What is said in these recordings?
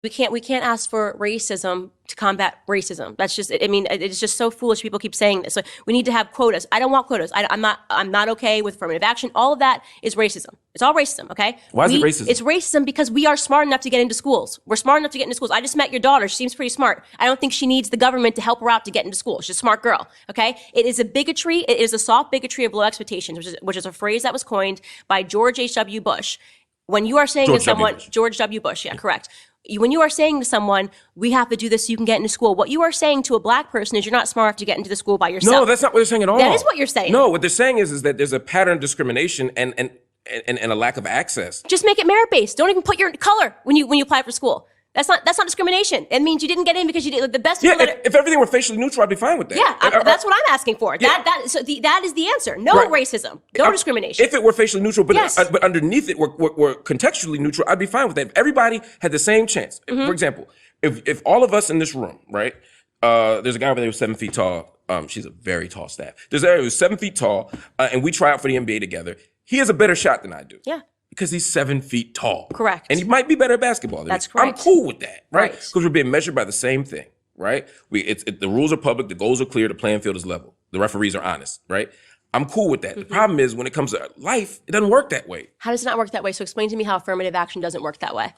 We can't ask for racism to combat racism. That's just, I mean, it's just so foolish. People keep saying this. So we need to have quotas. I don't want quotas. I'm not okay with affirmative action. All of that is racism. It's all racism, okay? Why is it racism? It's racism because we are smart enough to get into schools. We're smart enough to get into schools. I just met your daughter. She seems pretty smart. I don't think she needs the government to help her out to get into school. She's a smart girl, okay? It is a bigotry. It is a soft bigotry of low expectations, which is a phrase that was coined by George H.W. Bush. When you are saying to someone, George W. Bush, yeah, correct. When you are saying to someone, we have to do this so you can get into school, what you are saying to a black person is you're not smart enough to get into the school by yourself. No, that's not what they're saying at all. That is what you're saying. No, what they're saying is that there's a pattern of discrimination and a lack of access. Just make it merit-based. Don't even put your color when you apply for school. That's not discrimination. It means you didn't get in because you did the best. Yeah, if everything were facially neutral, I'd be fine with that. Yeah, that's what I'm asking for. Yeah. That is the answer. No racism, no discrimination. If it were facially neutral, but yes. But underneath it were contextually neutral, I'd be fine with that. If everybody had the same chance. Mm-hmm. For example, if all of us in this room, right? There's a guy over there who's 7 feet tall. She's a very tall staff. There's a guy who's 7 feet tall, and we try out for the NBA together. He has a better shot than I do. Yeah. Because he's 7 feet tall. Correct. And he might be better at basketball than me. That's correct. I'm cool with that, right? Because we're being measured by the same thing, right? The rules are public, the goals are clear, the playing field is level. The referees are honest, right? I'm cool with that. Mm-hmm. The problem is when it comes to life, it doesn't work that way. How does it not work that way? So explain to me how affirmative action doesn't work that way.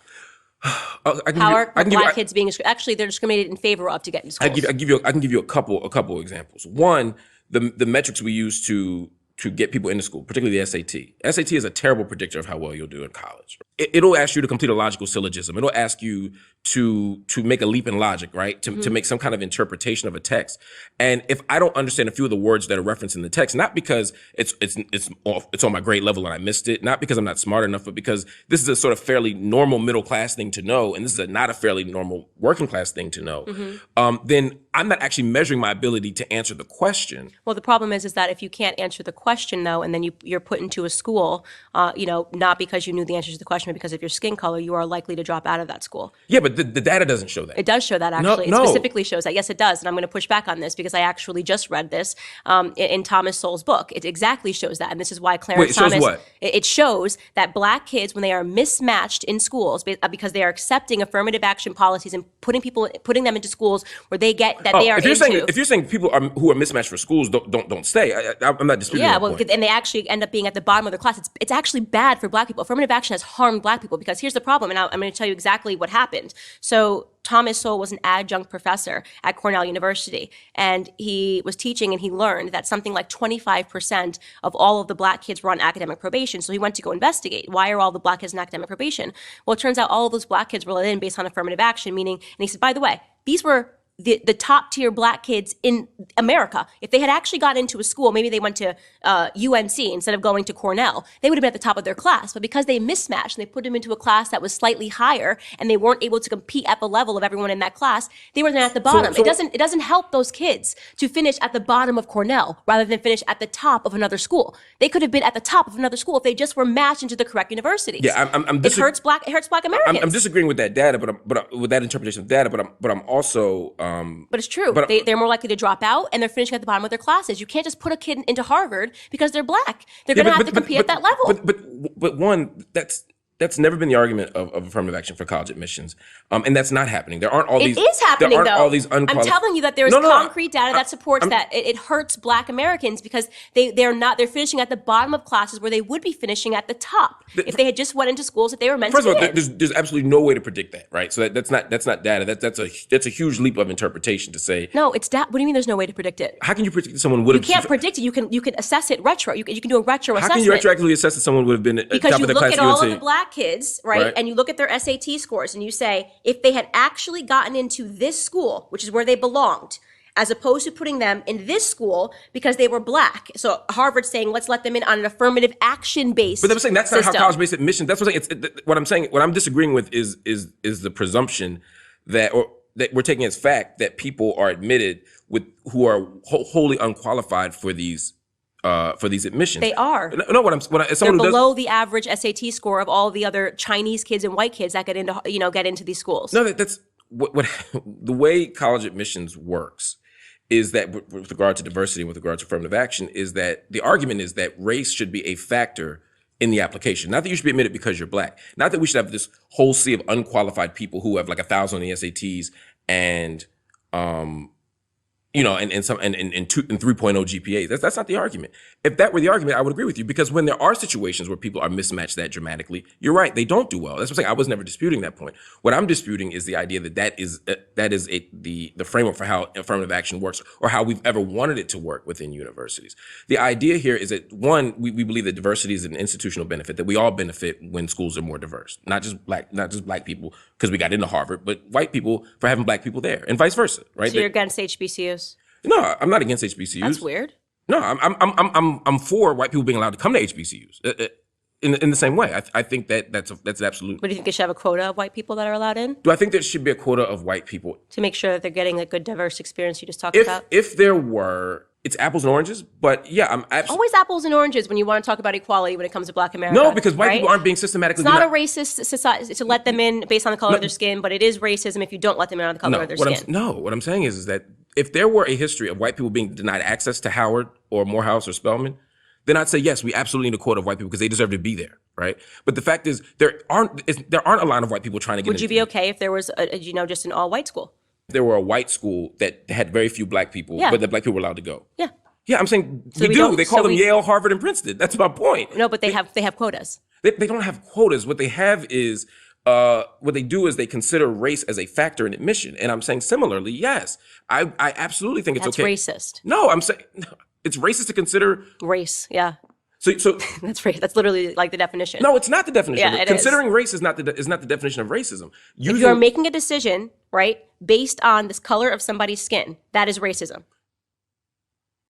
Kids being actually they're discriminated in favor of to get into schools. I can give you a couple examples. One, the metrics we use to get people into school, particularly the SAT. SAT is a terrible predictor of how well you'll do in college. It'll ask you to complete a logical syllogism. It'll ask you to make a leap in logic, right? To make some kind of interpretation of a text. And if I don't understand a few of the words that are referenced in the text, not because it's on my grade level and I missed it, not because I'm not smart enough, but because this is a sort of fairly normal middle class thing to know, and this is not a fairly normal working class thing to know, then I'm not actually measuring my ability to answer the question. Well, the problem is that if you can't answer the question, though, and then you're put into a school, not because you knew the answers to the question, but because of your skin color, you are likely to drop out of that school. Yeah, but the data doesn't show that. It does show that, actually. No. It specifically shows that. Yes, it does. And I'm going to push back on this because I actually just read this in Thomas Sowell's book. It exactly shows that. And this is why Clarence Thomas... Wait, it shows what? It shows that black kids, when they are mismatched in schools, because they are accepting affirmative action policies and putting them into schools where they get that they are if you're saying people who are mismatched for schools don't stay, I'm not disputing that point. And they actually end up being at the bottom of their class. It's actually bad for black people. Affirmative action has harmed black people because here's the problem, and I'm going to tell you exactly what happened. So Thomas Sowell was an adjunct professor at Cornell University, and he was teaching, and he learned that something like 25% of all of the black kids were on academic probation. So he went to go investigate. Why are all the black kids on academic probation? Well, it turns out all of those black kids were let in based on affirmative action, and he said, by the way, these were the top tier black kids in America. If they had actually got into a school, maybe they went to UNC instead of going to Cornell, they would have been at the top of their class. But because they mismatched and they put them into a class that was slightly higher and they weren't able to compete at the level of everyone in that class, they were then at the bottom. It doesn't help those kids to finish at the bottom of Cornell rather than finish at the top of another school. They could have been at the top of another school if they just were matched into the correct universities. Yeah, it hurts black Americans. I'm disagreeing with that data, but with that interpretation of data. But I'm also. But it's true. They're more likely to drop out, and they're finishing at the bottom of their classes. You can't just put a kid into Harvard because they're black. They're going to have to compete at that level. But one, that's never been the argument of affirmative action for college admissions, and that's not happening. There aren't all these. It is happening, though. All these unqualified. I'm telling you that there is concrete data that supports that it hurts black Americans because they're finishing at the bottom of classes where they would be finishing at the top if they had just went into schools that they were meant to. First of all, there's absolutely no way to predict that, right? So that's not data. That's a huge leap of interpretation to say. No, it's What do you mean? There's no way to predict it? How can you predict that someone would have? You can't predict it. You can assess it retro. You can do a retro assessment. How can you retroactively assess that someone would have been at the top of the class? Because you look at all of the black kids, right? And you look at their SAT scores and you say, if they had actually gotten into this school, which is where they belonged, as opposed to putting them in this school because they were black. So Harvard's saying, let's let them in on an affirmative action based. But I'm saying that's not how college-based admission. That's what I'm saying. What I'm saying. What I'm disagreeing with is the presumption that we're taking as fact that people are admitted who are wholly unqualified for these admissions. They are. No, they're below the average SAT score of all the other Chinese kids and white kids that get into these schools. No, that's what the way college admissions works is that with regard to diversity and with regard to affirmative action is that the argument is that race should be a factor in the application. Not that you should be admitted because you're black. Not that we should have this whole sea of unqualified people who have like 1,000 on the SATs and and some and 3.0 GPAs. That's not the argument. If that were the argument, I would agree with you, because when there are situations where people are mismatched that dramatically, you're right, they don't do well. That's what I'm saying. I was never disputing that point. What I'm disputing is the idea that is the framework for how affirmative action works, or how we've ever wanted it to work within universities. The idea here is that, one, we believe that diversity is an institutional benefit, that we all benefit when schools are more diverse, not just black people because we got into Harvard, but white people for having black people there, and vice versa, right? So you're against HBCUs? No, I'm not against HBCUs. That's weird. No, I'm for white people being allowed to come to HBCUs in the same way. I think that's absolute. But do you think it should have a quota of white people that are allowed in? Do I think there should be a quota of white people to make sure that they're getting a good diverse experience you just talked about? If there were, it's apples and oranges. But yeah, I'm always apples and oranges when you want to talk about equality when it comes to Black America. No, because white people aren't being systematically. It's not a racist society to let them in based on the color of their skin, but it is racism if you don't let them in on the color of their skin. What I'm saying is that if there were a history of white people being denied access to Howard or Morehouse or Spelman, then I'd say, yes, we absolutely need a quota of white people because they deserve to be there, right? But the fact is, there aren't a line of white people trying to get Would you be okay if there was, just an all-white school? There were a white school that had very few black people, but the black people were allowed to go. Yeah. Yeah, I'm saying we do. They call them Yale, Harvard, and Princeton. That's my point. No, but they have quotas. They don't have quotas. What they have is what they do is they consider race as a factor in admission. And I'm saying similarly, yes, I absolutely think it's okay. That's racist. No, I'm saying it's racist to consider race. Yeah. So that's race. That's literally like the definition. No, it's not the definition. Yeah, Considering race is not the definition of racism. If you're making a decision, right, based on this color of somebody's skin, that is racism.